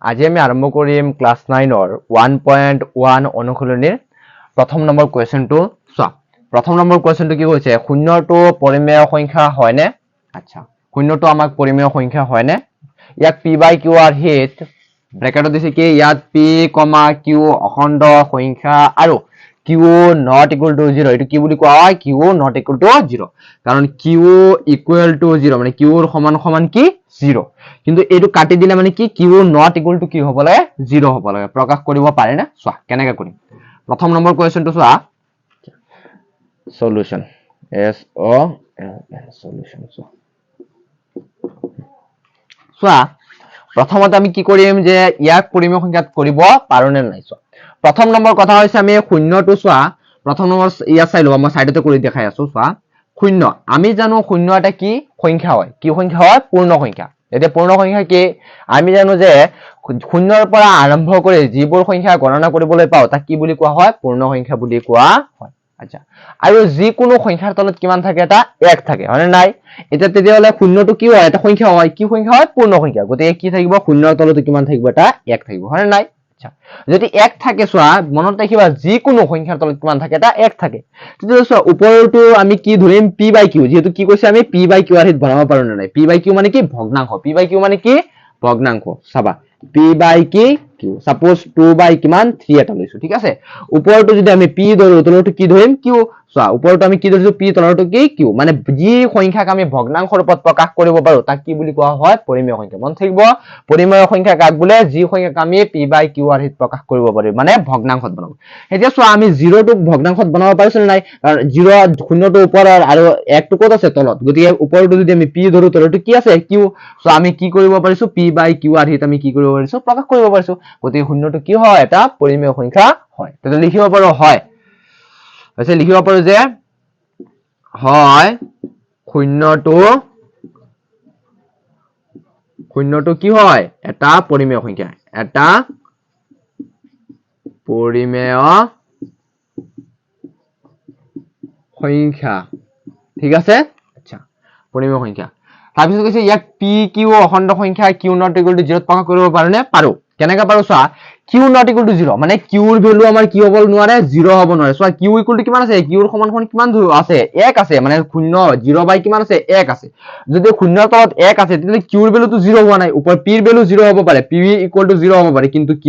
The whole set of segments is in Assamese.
আজি আমি আৰম্ভ কৰিম ক্লাস 9 1.1 অনুশীলনীৰ প্ৰথম নম্বৰ কোৱেশ্চনটো চোৱা প্ৰথম নম্বৰ কোৱেশ্চনটো কি কৈছে শূন্যটো পৰিমেয় সংখ্যা হয়নে আচ্ছা শূন্যটো আমাক পৰিমেয় সংখ্যা হয়নে ইয়াক p by q আৰ হিট ব্ৰেকেটত দিছে কি ইয়াত p, q অখণ্ড সংখ্যা আৰু q not equal to 0 এটো কি বুলি কোৱা হয় q not equal to 0 কাৰণ q equal to 0 মানে q ৰ সমান সমান কি 0 কিন্তু এটো কাটি দিলে মানে কি q not equal to কি হ'ব লাগে 0 হ'ব লাগে প্ৰকাশ কৰিব পাৰে না চোৱা কেনেকৈ কৰিম প্ৰথম নম্বৰ কোৱেশ্চনটো চোৱা solution s o l n solution চোৱা প্ৰথমতে আমি কি কৰিম যে ইয়াক পৰিমেয় সংখ্যাত কৰিব পাৰো নে নাই চোৱা প্ৰথম নম্বৰ কথা হৈছে আমি শূন্যটো চোৱা প্ৰথম নম্বৰ ইয়া চাই লও মই সাইডতে কৰি দেখাই আছো চোৱা শূন্য আমি জানো শূন্য এটা কি সংখ্যা হয় কি সংখ্যা হয় পূৰ্ণ সংখ্যা এতিয়া পূৰ্ণ সংখ্যা কি আমি জানো যে শূন্যৰ পৰা আৰম্ভ কৰি যিবোৰ সংখ্যা গণনা কৰিবলৈ পাও তাক কি বুলি কোৱা হয় পূৰ্ণ সংখ্যা বুলি কোৱা হয় আচ্ছা আৰু যিকোনো সংখ্যাৰ তলত কিমান থাকে এটা 1 থাকে হয় নাই এটা তেতিয়ালে শূন্যটো কি হয় এটা সংখ্যা হয় কি সংখ্যা হয় পূৰ্ণ সংখ্যা গতিকে কি থাকিব শূন্যৰ তলত কিমান থাকিব এটা 1 থাকিব হয় নাই আচ্ছা যদি 1 থাকে চোৱা মনত ৰাখিবা যিকোনো সংখ্যাৰ তলত কিমান থাকে এটা 1 থাকে তেতিয়া চোৱা ওপৰটো আমি কি ধৰিম p by q যেহেতু কি কৈছে আমি p by q আৰ হিত বনাব পাৰো না নাই p by q মানে কি ভগ্নাংশ p by q মানে কি ভগ্নাংশ চাবা p by q suppose 2 by কিমান 3 এটা লৈছো ঠিক আছে ওপৰটো যদি আমি p ধৰো তলটো কি ধৰিম q চোৱা ওপৰটো আমি কি ধৰিছো p তলটো কি q মানে যি সংখ্যাক আমি ভগ্নাংশ ৰূপত প্ৰকাশ কৰিব পাৰো তাক কি বুলি কোৱা হয় পৰিমেয় সংখ্যা মন থাকিব পৰিমেয় সংখ্যা কাক বোলে যি সংখ্যাক আমি p by q আৰ হিত প্ৰকাশ কৰিব পাৰি মানে ভগ্নাংশত বনাব এতিয়া চোৱা আমি 0 টো ভগ্নাংশত বনাব পাৰিছিল নাই কাৰণ 0 শূন্যটো ওপৰ আৰু 1 টো ক'ত আছে তলত গতিকে ওপৰটো যদি আমি p ধৰো তলটো কি আছে q সো আমি কি কৰিব পাৰিছো p by q আৰ হিত আমি কি কৰিব পাৰিছো প্ৰকাশ কৰিব পাৰিছো গতিকে শূন্যটো কি হয় এটা পৰিমেয় সংখ্যা হয় তেতিয়া লিখিব পাৰো হয় আছে লিখিব পাৰো যে হয় শূন্যটো কি হয় এটা পৰিমেয় সংখ্যা এটা পৰিমেয় সংখ্যা ঠিক আছে আচ্ছা পৰিমেয় সংখ্যা তাৰপিছত কৈছে ইয়াক p q অখণ্ড সংখ্যা q not equal to 0 প্ৰকাশ কৰিব পাৰো নে পাৰো কেনেকৈ পাৰো চোৱা q not equal to 0 মানে q ৰ ভ্যালু আমাৰ কি হ'ব নোৱাৰে 0 হ'ব নোৱাৰে চোৱা q equal to কিমান আছে q ৰ সমান সমান কিমান আছে 1 আছে মানে 0 0 বাই কিমান আছে 1 আছে যদি শূন্যৰ তলত 1 আছে তেতিয়া q ৰ ভ্যালুটো 0 হোৱা নাই ওপৰ p ৰ ভ্যালু 0 হ'ব পাৰে p equal to 0 হ'ব পাৰে কিন্তু q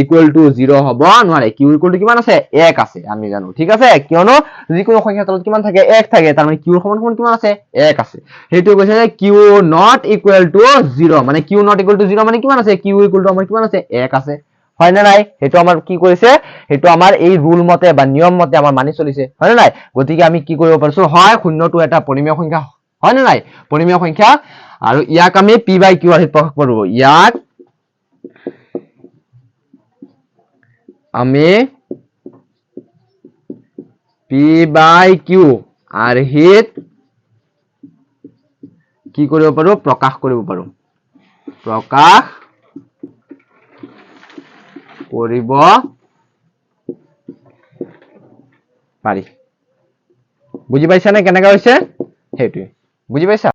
equal to 0 হ'ব নোৱাৰে q equal to কিমান আছে 1 আছে আমি জানো ঠিক আছে কিয়নো যিকোনো সংখ্যাৰ তলত কিমান থাকে 1 থাকে তাৰ মানে q ৰ সমান সমান কিমান আছে 1 আছে হেতু কৈছে যে q not equal to 0 মানে q not equal to 0 মানে কিমান আছে q equal to আমাৰ কিমান আছে 1 আছে হয় না নাই হেতু আমাৰ কি কৰিছে হেতু আমাৰ এই ৰুল মতে বা নিয়ম মতে আমাৰ মানি চলিছে হয় না নাই গতিকে আমি কি কৰিব পাৰিছো হয় শূন্যটো এটা পৰিমেয় সংখ্যা হয় না নাই পৰিমেয় সংখ্যা আৰু ইয়াক আমি p by q আৰ হিত প্ৰকাশ কৰিব ইয়াক আমি p by q আৰ হিত কি কৰিব পাৰো প্ৰকাশ কৰিব পাৰো প্ৰকাশ কৰিব পাৰি বুজি পাইছা নে কেনেকৈ হৈছে হেতুই বুজি পাইছা